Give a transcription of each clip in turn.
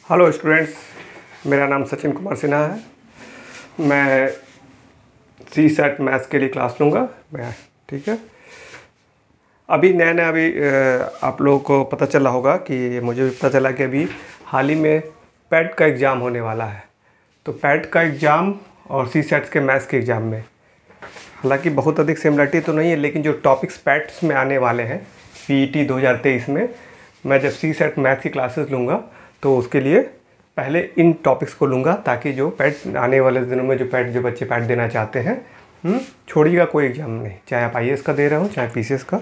Hello students, मेरा नाम सचिन कुमार सिन्हा है। मैं सी सेट मैथ्स के लिए क्लास लूँगा मैं। ठीक है, अभी नया आप लोगों को पता चला होगा कि मुझे भी पता चला कि अभी हाल ही में पैट का एग्ज़ाम होने वाला है। तो पैट का एग्ज़ाम और सी सेट्स के मैथ्स के एग्ज़ाम में हालांकि बहुत अधिक सिमिलरिटी तो नहीं है, लेकिन जो टॉपिक्स पैट्स में आने वाले हैं पीईटी 2023 में, मैं जब सी सेट मैथ्स की क्लासेस लूँगा तो उसके लिए पहले इन टॉपिक्स को लूँगा, ताकि जो पैट आने वाले दिनों में जो बच्चे पैट देना चाहते हैं, छोड़िएगा कोई एग्ज़ाम नहीं, चाहे आप आईएएस का दे रहे हो चाहे पीसीएस का,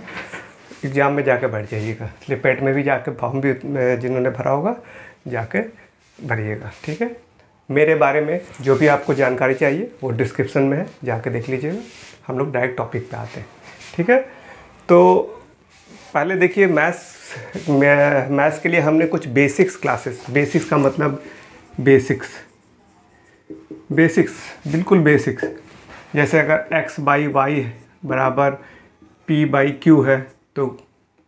एग्ज़ाम में जाके बैठ जाइएगा। इसलिए पैट में भी जाके फॉर्म भी जिन्होंने भरा होगा जाके भरिएगा। ठीक है, मेरे बारे में जो भी आपको जानकारी चाहिए वो डिस्क्रिप्शन में है, जाके देख लीजिएगा। हम लोग डायरेक्ट टॉपिक पे आते हैं। ठीक है, तो पहले देखिए मैथ्स के लिए हमने कुछ बेसिक्स क्लासेस, बेसिक्स का मतलब बेसिक्स बिल्कुल बेसिक्स, जैसे अगर x बाई वाई बराबर p बाई क्यू है तो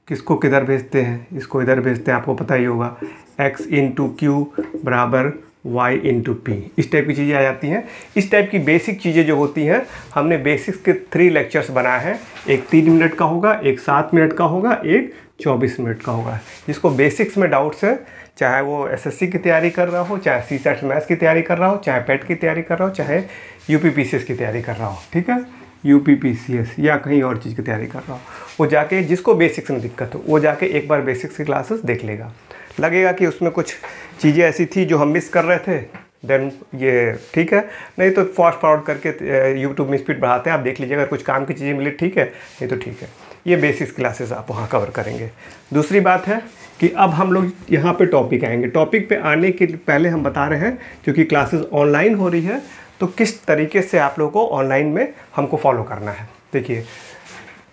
किसको किधर भेजते हैं, इसको इधर भेजते हैं, आपको पता ही होगा। x इंटू क्यू बराबर y इंटू पी, इस टाइप की चीज़ें आ जाती हैं। इस टाइप की बेसिक चीज़ें जो होती हैं, हमने बेसिक्स के 3 लेक्चर्स बनाए हैं। एक 3 मिनट का होगा, एक 7 मिनट का होगा, एक 24 मिनट का होगा। जिसको बेसिक्स में डाउट्स है, चाहे वो एसएससी की तैयारी कर रहा हो, चाहे सी सेट मैथ्स की तैयारी कर रहा हो, चाहे पैट की तैयारी कर रहा हो, चाहे यूपीपीसीएस की तैयारी कर रहा हो, ठीक है, यूपीपीसीएस या कहीं और चीज़ की तैयारी कर रहा हो, वो जाके, जिसको बेसिक्स में दिक्कत हो वो जाके एक बार बेसिक्स की क्लासेस देख लेगा। लगेगा कि उसमें कुछ चीज़ें ऐसी थी जो हम मिस कर रहे थे, देन ये ठीक है, नहीं तो फास्ट फॉरवर्ड करके यूट्यूब में स्पीड बढ़ाते हैं, आप देख लीजिएगा। अगर कुछ काम की चीज़ें मिली ठीक है, नहीं तो ठीक है। ये बेसिक्स क्लासेस आप वहाँ कवर करेंगे। दूसरी बात है कि अब हम लोग यहाँ पे टॉपिक आएंगे। टॉपिक पे आने के पहले हम बता रहे हैं, क्योंकि क्लासेस ऑनलाइन हो रही है, तो किस तरीके से आप लोगों को ऑनलाइन में हमको फॉलो करना है। देखिए,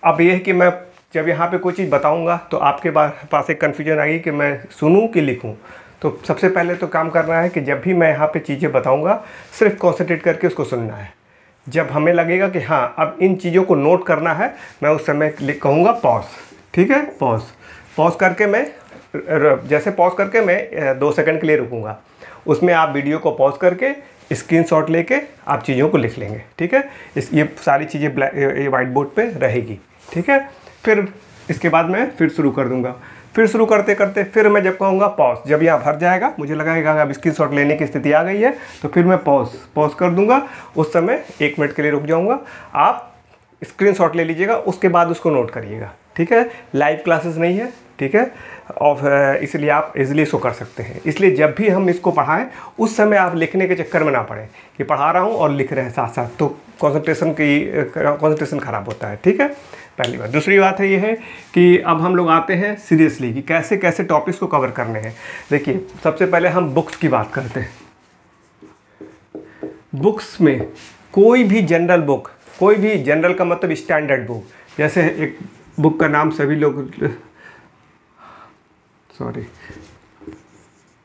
अब ये है कि मैं जब यहाँ पे कोई चीज़ बताऊँगा तो आपके पास एक कन्फ्यूजन आएगी कि मैं सुनूँ कि लिखूँ। तो सबसे पहले तो काम करना है कि जब भी मैं यहाँ पे चीज़ें बताऊँगा, सिर्फ कॉन्सेंट्रेट करके उसको सुनना है। जब हमें लगेगा कि हाँ अब इन चीज़ों को नोट करना है, मैं उस समय कहूँगा पॉज। ठीक है, पॉज करके मैं जैसे पॉज करके मैं 2 सेकंड के लिए रुकूँगा, उसमें आप वीडियो को पॉज करके स्क्रीनशॉट लेके आप चीज़ों को लिख लेंगे। ठीक है, ये सारी चीज़ें वाइट बोर्ड पे रहेगी। ठीक है, फिर इसके बाद मैं फिर शुरू कर दूंगा। फिर शुरू करते करते फिर मैं जब कहूँगा पॉज, जब यहाँ भर जाएगा, मुझे लगेगा अब स्क्रीनशॉट लेने की स्थिति आ गई है, तो फिर मैं पॉज कर दूंगा। उस समय 1 मिनट के लिए रुक जाऊँगा, आप स्क्रीनशॉट ले लीजिएगा, उसके बाद उसको नोट करिएगा। ठीक है, लाइव क्लासेस नहीं है, ठीक है, और इसलिए आप इजीली इसको कर सकते हैं। इसलिए जब भी हम इसको पढ़ाएं, उस समय आप लिखने के चक्कर में ना पड़ें कि पढ़ा रहा हूँ और लिख रहे हैं साथ साथ, तो कंसंट्रेशन ख़राब होता है। ठीक है, पहली बात। दूसरी बात है ये है कि अब हम लोग आते हैं सीरियसली कि कैसे कैसे टॉपिक्स को कवर करने हैं। देखिए, सबसे पहले हम बुक्स की बात करते हैं। बुक्स में कोई भी जनरल बुक, कोई भी जनरल का मतलब स्टैंडर्ड बुक, जैसे एक बुक का नाम सभी लोग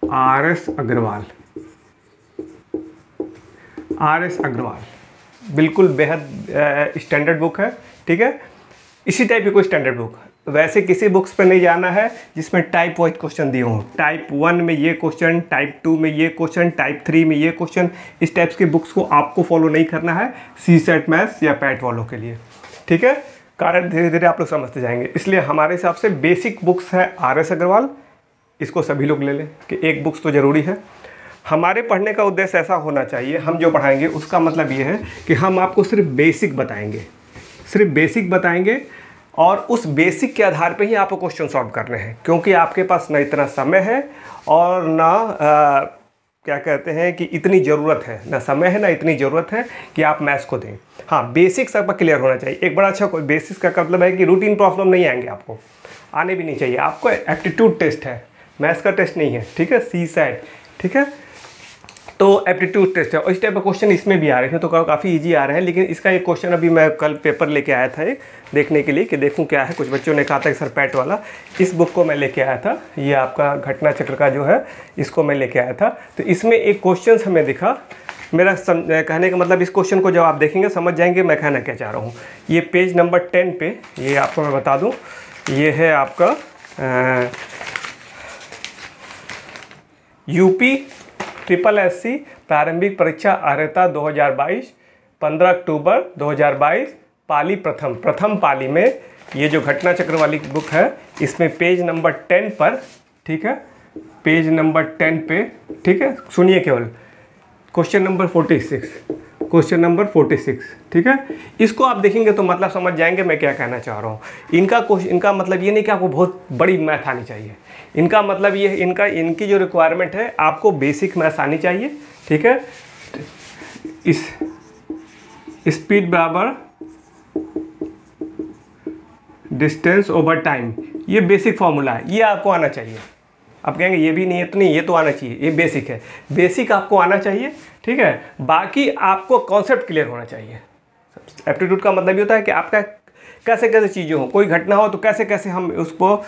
आर.एस. अग्रवाल, बिल्कुल बेहद स्टैंडर्ड बुक है। ठीक है, इसी टाइप की कोई स्टैंडर्ड बुक, वैसे किसी बुक्स पे नहीं जाना है जिसमें टाइप वाइज क्वेश्चन दिए हों, टाइप 1 में ये क्वेश्चन, टाइप 2 में ये क्वेश्चन, टाइप 3 में ये क्वेश्चन। इस टाइप्स के बुक्स को आपको फॉलो नहीं करना है सी सेट मैथ्स या पैट वालों के लिए। ठीक है, कारण धीरे धीरे आप लोग समझते जाएंगे। इसलिए हमारे हिसाब से बेसिक बुक्स है आर.एस. अग्रवाल, इसको सभी लोग ले लें कि एक बुक्स तो ज़रूरी है। हमारे पढ़ने का उद्देश्य ऐसा होना चाहिए, हम जो पढ़ाएंगे उसका मतलब ये है कि हम आपको सिर्फ बेसिक बताएंगे, और उस बेसिक के आधार पे ही आपको क्वेश्चन सॉल्व करने हैं, क्योंकि आपके पास ना इतना समय है और ना क्या कहते हैं कि इतनी ज़रूरत है, ना समय है ना इतनी ज़रूरत है कि आप मैथ्स को दें। हाँ, बेसिक्स आपका क्लियर होना चाहिए। एक बड़ा अच्छा बेसिक्स का मतलब है कि रूटीन प्रॉब्लम नहीं आएंगे, आपको आने भी नहीं चाहिए। आपको एप्टीट्यूड टेस्ट है, मैथ्स का टेस्ट नहीं है। ठीक है, सी सेट, ठीक है, तो एप्टीट्यूड टेस्ट है, और इस टाइप का क्वेश्चन इसमें भी आ रहे हैं, तो काफ़ी इजी आ रहे हैं। लेकिन इसका एक क्वेश्चन अभी मैं कल पेपर लेके आया था एक देखने के लिए कि देखूं क्या है। कुछ बच्चों ने कहा था कि सर पैट वाला, इस बुक को मैं लेके आया था, ये आपका घटना चक्र का जो है, इसको मैं लेके आया था। तो इसमें एक क्वेश्चन हमें दिखा, मेरा कहने का मतलब इस क्वेश्चन को जब आप देखेंगे समझ जाएंगे मैं कहना क्या चाह रहा हूँ। ये पेज नंबर 10 पे, ये आपको मैं बता दूँ, ये है आपका यूपी ट्रिपल एससी प्रारंभिक परीक्षा अर्हता 2022, 15 अक्टूबर 2022, पाली प्रथम पाली में, ये जो घटना चक्र वाली बुक है इसमें पेज नंबर 10 पर, ठीक है, पेज नंबर 10 पे, ठीक है, सुनिए केवल क्वेश्चन नंबर 46, ठीक है। इसको आप देखेंगे तो मतलब समझ जाएंगे मैं क्या कहना चाह रहा हूँ। इनका मतलब ये नहीं कि आपको बहुत बड़ी मैथ आनी चाहिए, इनका मतलब ये इनकी जो रिक्वायरमेंट है आपको बेसिक मैथ आनी चाहिए, ठीक है। इस स्पीड बराबर डिस्टेंस ओवर टाइम, ये बेसिक फॉर्मूला है, ये आपको आना चाहिए। आप कहेंगे ये भी नहीं है तो नहीं, ये तो आना चाहिए, ये बेसिक है, बेसिक आपको आना चाहिए, ठीक है। बाकी आपको कॉन्सेप्ट क्लियर होना चाहिए। एप्टीट्यूड का मतलब ये होता है कि आपका कैसे कैसे चीज़ें हो, कोई घटना हो तो कैसे कैसे हम उसको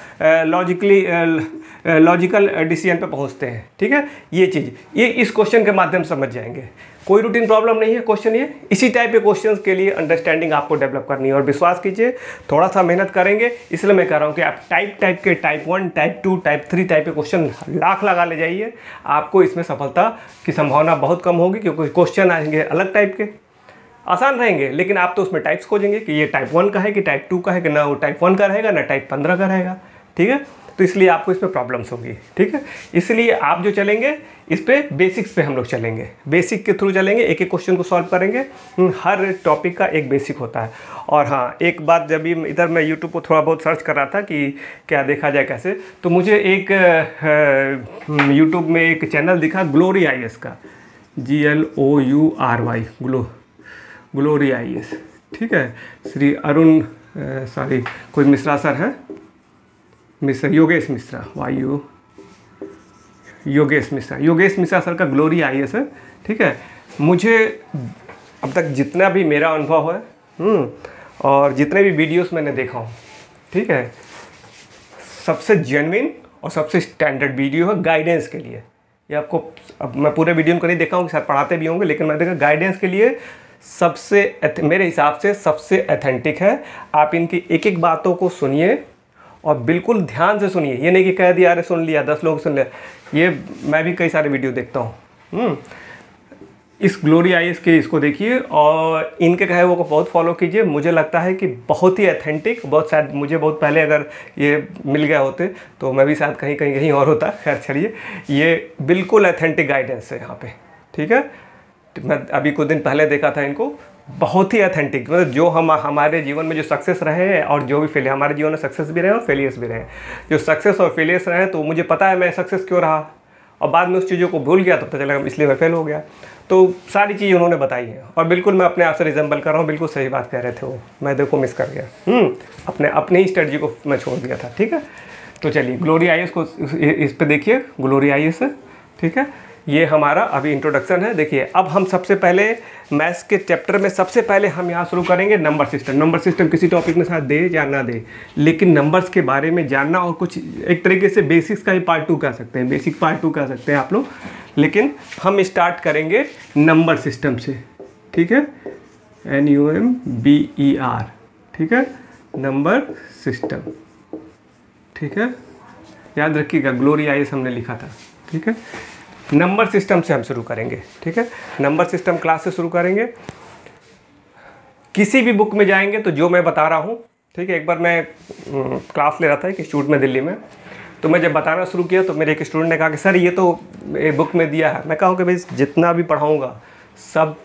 लॉजिकल डिसीजन पे पहुंचते हैं, ठीक है। ये चीज़ ये इस क्वेश्चन के माध्यम से समझ जाएंगे। कोई रूटीन प्रॉब्लम नहीं है क्वेश्चन, ये इसी टाइप के क्वेश्चंस के लिए अंडरस्टैंडिंग आपको डेवलप करनी है। और विश्वास कीजिए थोड़ा सा मेहनत करेंगे, इसलिए मैं कह रहा हूँ कि आप टाइप के टाइप 1, टाइप 2, टाइप 3 टाइप के क्वेश्चन लाख लगा ले जाइए, आपको इसमें सफलता की संभावना बहुत कम होगी, क्योंकि क्वेश्चन आएंगे अलग टाइप के, आसान रहेंगे, लेकिन आप तो उसमें टाइप्स खोजेंगे कि ये टाइप 1 का है कि टाइप 2 का है, कि ना वो टाइप 1 का रहेगा ना टाइप 15 का रहेगा, ठीक है। तो इसलिए आपको इसमें प्रॉब्लम्स होगी, ठीक है। इसलिए आप जो चलेंगे इस पे बेसिक्स पे हम लोग चलेंगे, बेसिक के थ्रू चलेंगे, एक एक क्वेश्चन को सॉल्व करेंगे। हर टॉपिक का एक बेसिक होता है। और हाँ, एक बात, जब इधर मैं यूट्यूब को थोड़ा बहुत सर्च कर रहा था कि क्या देखा जाए कैसे, तो मुझे एक यूट्यूब में एक चैनल दिखा ग्लोरी IAS का, GLOURY ग्लोरी IAS, ठीक है। श्री अरुण कोई मिश्रा सर हैं, योगेश मिश्रा, योगेश मिश्रा सर का ग्लोरी IAS है, ठीक है। मुझे अब तक जितना भी मेरा अनुभव है और जितने भी वीडियोस मैंने देखा हूँ, ठीक है, सबसे जेन्युइन और सबसे स्टैंडर्ड वीडियो है गाइडेंस के लिए। ये आपको, अब मैं पूरे वीडियो को नहीं देखा हूँ, शायद पढ़ाते भी होंगे, लेकिन मैं देखा गाइडेंस के लिए सबसे, मेरे हिसाब से सबसे ऑथेंटिक है। आप इनकी एक एक बातों को सुनिए और बिल्कुल ध्यान से सुनिए, ये नहीं कि कह दिया अरे सुन लिया 10 लोग सुन लिया। ये मैं भी कई सारे वीडियो देखता हूँ। इस ग्लोरी IAS के इसको देखिए और इनके कहे वो को बहुत फॉलो कीजिए। मुझे लगता है कि बहुत ही ऑथेंटिक, बहुत शायद मुझे बहुत पहले अगर ये मिल गया होते तो मैं भी शायद कहीं और होता। खैर चलिए, ये बिल्कुल ऑथेंटिक गाइडेंस है यहाँ पे, ठीक है। मैं अभी कुछ दिन पहले देखा था इनको, बहुत ही ऑथेंटिक, मतलब जो हमारे जीवन में जो सक्सेस रहे हैं और जो भी फेलियर, हमारे जीवन में सक्सेस भी रहे और फेलियर्स भी रहे, जो सक्सेस और फेलियर्स रहे तो मुझे पता है मैं सक्सेस क्यों रहा, और बाद में उस चीज़ों को भूल गया तो पता चला इसलिए मैं फेल हो गया। तो सारी चीज़ उन्होंने बताई है और बिल्कुल मैं अपने आप से रिजेंबल कर रहा हूँ, बिल्कुल सही बात कह रहे थे वो, मैं देखो मिस कर गया, अपने ही स्ट्रेटजी को मैं छोड़ दिया था, ठीक है। तो चलिए ग्लोरी IAS को इस पर देखिए, ग्लोरी IAS है, ठीक है। ये हमारा अभी इंट्रोडक्शन है। देखिए अब हम सबसे पहले मैथ्स के चैप्टर में सबसे पहले हम यहाँ शुरू करेंगे नंबर सिस्टम। नंबर सिस्टम किसी टॉपिक में शायद दे या ना दे, लेकिन नंबर्स के बारे में जानना और कुछ एक तरीके से बेसिक्स का ही पार्ट 2 कह सकते हैं, बेसिक पार्ट 2 कह सकते हैं आप लोग। लेकिन हम स्टार्ट करेंगे नंबर सिस्टम से, ठीक है, NUMBER, ठीक है, नंबर सिस्टम, ठीक है। याद रखिएगा ग्लोरी IAS हमने लिखा था, ठीक है। नंबर सिस्टम से हम शुरू करेंगे, ठीक है। नंबर सिस्टम क्लास से शुरू करेंगे। किसी भी बुक में जाएंगे तो जो मैं बता रहा हूँ, ठीक है। एक बार मैं क्लास ले रहा था एक इंस्टीट्यूट में दिल्ली में, तो मैं जब बताना शुरू किया तो मेरे एक स्टूडेंट ने कहा कि सर ये तो बुक में दिया है। मैं कहूँ कि भाई जितना भी पढ़ाऊँगा सब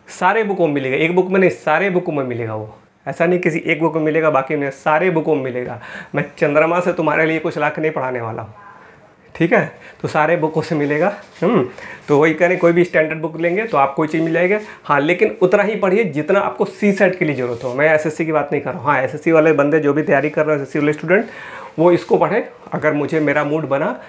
सारे बुकों में मिलेगा, एक बुक में नहीं सारे बुकों में मिलेगा। वो ऐसा नहीं किसी एक बुक में मिलेगा बाकी में, सारे बुकों में मिलेगा। मैं चंद्रमा से तुम्हारे लिए कुछ लाख नहीं पढ़ाने वाला हूँ, ठीक है। तो सारे बुकों से मिलेगा। तो वही करें, कोई भी स्टैंडर्ड बुक लेंगे तो आपको कोई चीज़ मिल जाएगी। हाँ, लेकिन उतना ही पढ़िए जितना आपको CSET के लिए ज़रूरत हो। मैं SSC की बात नहीं कर रहा हूँ। हाँ, SSC वाले बंदे जो भी तैयारी कर रहे हैं, SSC वाले स्टूडेंट, वो इसको पढ़ें। अगर मुझे मेरा मूड बना,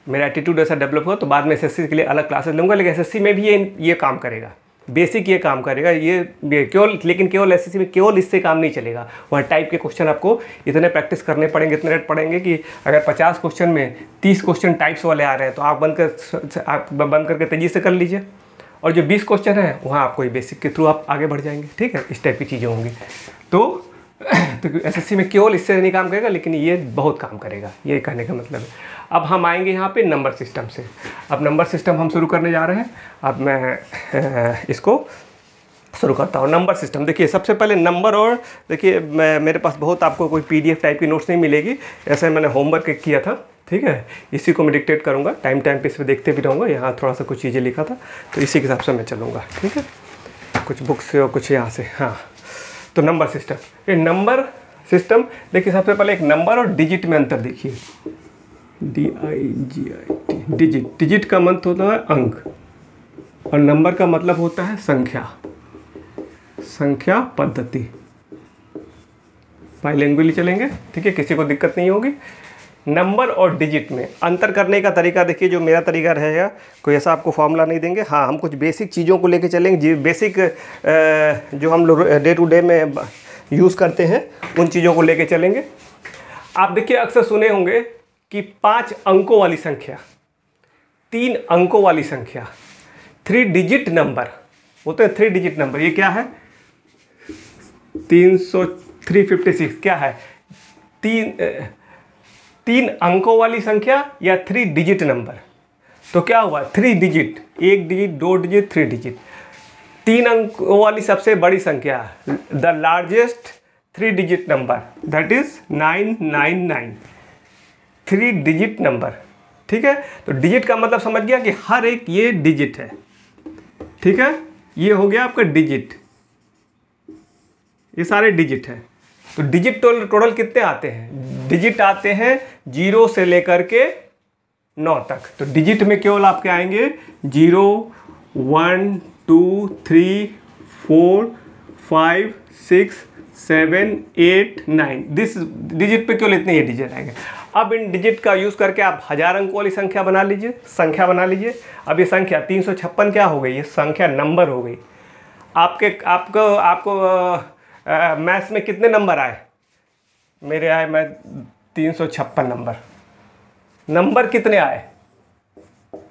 मेरा एटीट्यूड ऐसा डेवलप हुआ तो बाद में SSC के लिए अलग क्लासेस लूँगा, लेकिन SSC में भी ये काम करेगा, बेसिक ये काम करेगा। ये केवल, लेकिन केवल SSC में केवल इससे काम नहीं चलेगा। वहाँ टाइप के क्वेश्चन आपको इतने प्रैक्टिस करने पड़ेंगे, इतने रेट पड़ेंगे कि अगर 50 क्वेश्चन में 30 क्वेश्चन टाइप्स वाले आ रहे हैं तो आप बंद करके तेज़ी से कर लीजिए। और जो 20 क्वेश्चन है वहाँ आपको ये बेसिक के थ्रू आप आगे बढ़ जाएंगे, ठीक है। इस टाइप की चीज़ें होंगी। तो तो एसएससी में केवल इससे नहीं काम करेगा, लेकिन ये बहुत काम करेगा, ये कहने का मतलब है। अब हम आएंगे यहाँ पे नंबर सिस्टम से। अब नंबर सिस्टम हम शुरू करने जा रहे हैं। अब मैं इसको शुरू करता हूँ। नंबर सिस्टम देखिए, सबसे पहले नंबर, और देखिए मेरे पास बहुत आपको कोई पीडीएफ टाइप की नोट्स नहीं मिलेगी, ऐसे मैंने होमवर्क किया था, ठीक है। इसी को मैं डिक्टेट करूँगा, टाइम पे इस पर देखते भी रहूँगा। यहाँ थोड़ा सा कुछ चीज़ें लिखा था, तो इसी के हिसाब से मैं चलूँगा, ठीक है। कुछ बुक्स से और कुछ यहाँ से। हाँ, तो नंबर सिस्टम, ये नंबर सिस्टम देखिए, सबसे पहले एक नंबर और डिजिट में अंतर देखिए। DIGIT, डिजिट, डिजिट का मतलब होता है अंक, और नंबर का मतलब होता है संख्या, संख्या पद्धति। बाइलिंगुअली चलेंगे, ठीक है, किसी को दिक्कत नहीं होगी। नंबर और डिजिट में अंतर करने का तरीका देखिए, जो मेरा तरीका रहेगा, कोई ऐसा आपको फॉर्मूला नहीं देंगे। हाँ, हम कुछ बेसिक चीज़ों को लेके चलेंगे, जी बेसिक जो हम लोग डे टू डे में यूज़ करते हैं, उन चीज़ों को लेके चलेंगे। आप देखिए, अक्सर सुने होंगे कि 5 अंकों वाली संख्या, 3 अंकों वाली संख्या, 3 डिजिट नंबर होते हैं। 3 डिजिट नंबर, ये क्या है? 356 क्या है? 3 अंकों वाली संख्या या 3 डिजिट नंबर। तो क्या हुआ? 3 डिजिट, 1 डिजिट, 2 डिजिट, 3 डिजिट, 3 अंकों वाली सबसे बड़ी संख्या, the largest 3 digit number, that is 999, 3 digit number, ठीक है। तो डिजिट का मतलब समझ गया कि हर एक ये डिजिट है, ठीक है। ये हो गया आपका डिजिट, ये सारे डिजिट हैं। तो डिजिट टोटल कितने आते हैं? डिजिट आते हैं 0 से लेकर के 9 तक। तो डिजिट में केवल आपके आएंगे 0, 1, 2, 3, 4, 5, 6, 7, 8, 9। दिस डिजिट पे केवल इतने ही डिजिट आएंगे। अब इन डिजिट का यूज़ करके आप 1000 अंकों वाली संख्या बना लीजिए, संख्या बना लीजिए। अब ये संख्या 356 क्या हो गई? ये संख्या नंबर हो गई। आपको मैथ्स में कितने नंबर आए? मेरे आए, मैं 356 नंबर। नंबर कितने आए?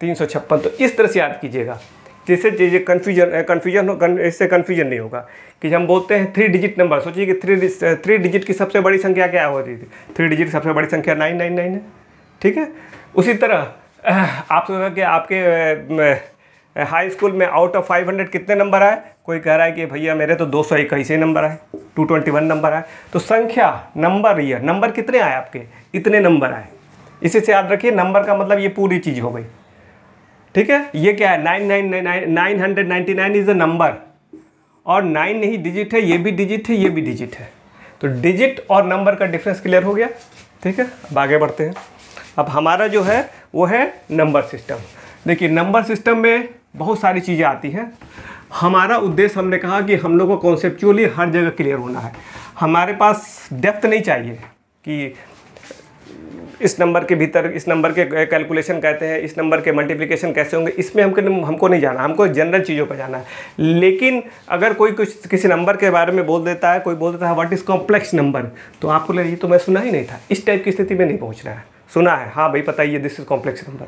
356। तो इस तरह से याद कीजिएगा, जिससे चीज़ें इससे कन्फ्यूजन नहीं होगा कि हम बोलते हैं 3 डिजिट नंबर। सोचिए कि 3 डिजिट की सबसे बड़ी संख्या क्या होती थी? 3 डिजिट की सबसे बड़ी संख्या 999 है, ठीक है। उसी तरह आप सोचा कि आपके हाई स्कूल में आउट ऑफ 500 कितने नंबर आए? कोई कह रहा है कि भैया मेरे तो 221 नंबर आए, 221 नंबर आए। तो संख्या, नंबर, ये नंबर कितने आए आपके? इतने नंबर आए। इसी से याद रखिए, नंबर का मतलब ये पूरी चीज़ हो गई, ठीक है। ये क्या है? 999 इज़ अ नंबर, और 9 नहीं डिजिट है, ये भी डिजिट है, ये भी डिजिट है। तो डिजिट और नंबर का डिफरेंस क्लियर हो गया, ठीक है। अब आगे बढ़ते हैं। अब हमारा जो है वो है नंबर सिस्टम। देखिए, नंबर सिस्टम में बहुत सारी चीज़ें आती हैं। हमारा उद्देश्य, हमने कहा कि हम लोग को कॉन्सेप्चुअली हर जगह क्लियर होना है। हमारे पास डेप्थ नहीं चाहिए कि इस नंबर के भीतर इस नंबर के कैलकुलेशन कहते हैं, इस नंबर के मल्टीप्लिकेशन कैसे होंगे, इसमें हमको नहीं जाना, हमको जनरल चीज़ों पर जाना है। लेकिन अगर कोई कुछ किसी नंबर के बारे में बोल देता है, कोई बोल देता है व्हाट इज़ कॉम्प्लेक्स नंबर, तो आपको लगे ये तो मैं सुना ही नहीं था, इस टाइप की स्थिति में नहीं पहुँचना है। सुना है, हाँ भाई पता ही है, दिस इज कॉम्प्लेक्स नंबर,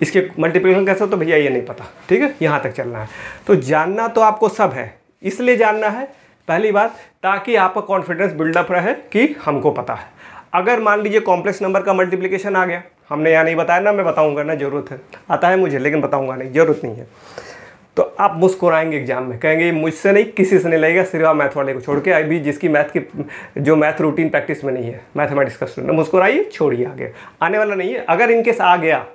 इसके मल्टीप्लिकेशन कैसे हो तो भैया ये नहीं पता, ठीक है, यहाँ तक चलना है। तो जानना तो आपको सब है, इसलिए जानना है पहली बात, ताकि आपका कॉन्फिडेंस बिल्डअप रहे कि हमको पता है। अगर मान लीजिए कॉम्प्लेक्स नंबर का मल्टीप्लिकेशन आ गया, हमने यहाँ नहीं बताया ना, मैं बताऊँगा ना, ज़रूरत है, आता है मुझे लेकिन बताऊँगा नहीं, ज़रूरत नहीं है। तो आप मुस्कुराएंगे एग्जाम में, कहेंगे मुझसे नहीं, किसी से नहीं लगेगा, सिर्फ मैथ वाले को छोड़ के। अभी जिसकी मैथ की जो मैथ रूटीन प्रैक्टिस में नहीं है, मैथमेटिक्स का स्टूडेंट, मुस्कुराइए, छोड़िए, आगे आने वाला नहीं है। अगर इनकेस आ गया,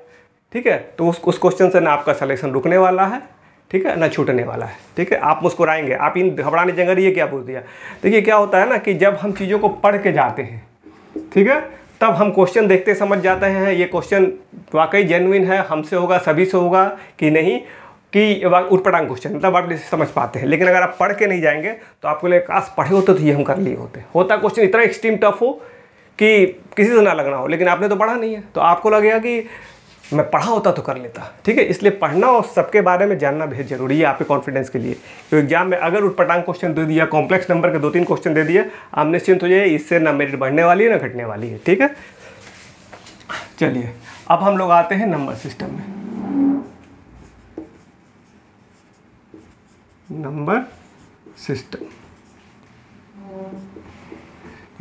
ठीक है, तो उस क्वेश्चन से ना आपका सिलेक्शन रुकने वाला है, ठीक है, ना छूटने वाला है, ठीक है। आप मुस्कुराएंगे, आप इन घबराने जगह ये क्या बोल दिया। देखिए क्या होता है ना कि जब हम चीज़ों को पढ़ के जाते हैं, ठीक है, तब हम क्वेश्चन देखते समझ जाते हैं ये क्वेश्चन वाकई जेन्युइन है, हमसे होगा, सभी से होगा कि नहीं, कि उटपटांग क्वेश्चन, मतलब आप समझ पाते हैं। लेकिन अगर आप पढ़ के नहीं जाएंगे तो आपको लिए काश पढ़े होते तो ये हम कर लिए होते। होता क्वेश्चन इतना एक्सट्रीम टफ हो कि किसी से ना लगना हो, लेकिन आपने तो पढ़ा नहीं है, तो आपको लगेगा कि मैं पढ़ा होता तो कर लेता, ठीक है। इसलिए पढ़ना और सबके बारे में जानना बहुत जरूरी है आपके कॉन्फिडेंस के लिए। तो एग्जाम में अगर उटपटांग क्वेश्चन दे दिया, कॉम्प्लेक्स नंबर के 2-3 क्वेश्चन दे दिए, आप निश्चिंत हो जाइए, इससे ना मेरिट बढ़ने वाली है ना घटने वाली है, ठीक है। चलिए अब हम लोग आते हैं नंबर सिस्टम में। नंबर सिस्टम,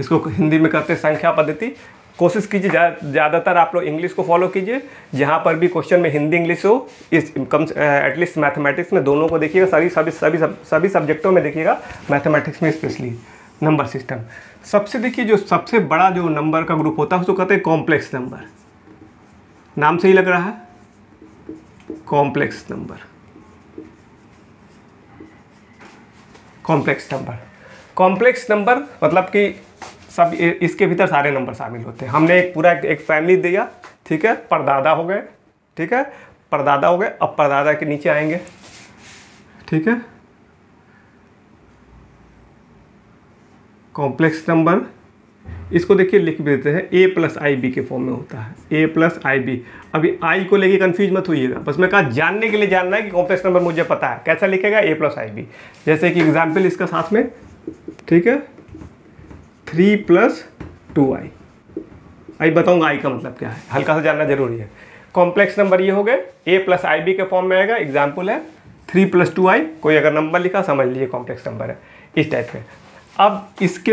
इसको हिंदी में कहते हैं संख्या पद्धति। कोशिश कीजिए ज़्यादातर आप लोग इंग्लिश को फॉलो कीजिए, जहाँ पर भी क्वेश्चन में हिंदी इंग्लिश हो, इस कम एटलीस्ट मैथमेटिक्स में दोनों को देखिएगा, सभी सब्जेक्टों में देखिएगा, मैथमेटिक्स में स्पेशली। नंबर सिस्टम सबसे देखिए, जो सबसे बड़ा जो नंबर का ग्रुप होता है उसको कहते हैं कॉम्प्लेक्स नंबर। नाम से ही लग रहा है, complex number. Complex number, complex number मतलब कि सब इसके भीतर सारे नंबर शामिल होते हैं। हमने एक पूरा एक फैमिली दिया, ठीक है, परदादा हो गए, ठीक है, परदादा हो गए। अब परदादा के नीचे आएंगे, ठीक है, कॉम्प्लेक्स नंबर, इसको देखिए लिख भी देते हैं, a प्लस आई बी के फॉर्म में होता है, a प्लस आई बी। अभी आई को लेके कंफ्यूज मत होइएगा, बस मैं कहा जानने के लिए जानना है कि कॉम्प्लेक्स नंबर मुझे पता है कैसा लिखेगा, a प्लस आई बी। जैसे कि एग्जाम्पल इसका साथ में, ठीक है, 3 प्लस 2i। आई बताऊंगा आई का मतलब क्या है, हल्का सा जानना जरूरी है। कॉम्प्लेक्स नंबर ये हो गए, a प्लस आई बी के फॉर्म में आएगा। एग्जाम्पल है 3 प्लस 2i, कोई अगर नंबर लिखा समझ लीजिए कॉम्प्लेक्स नंबर है, इस टाइप में। अब इसके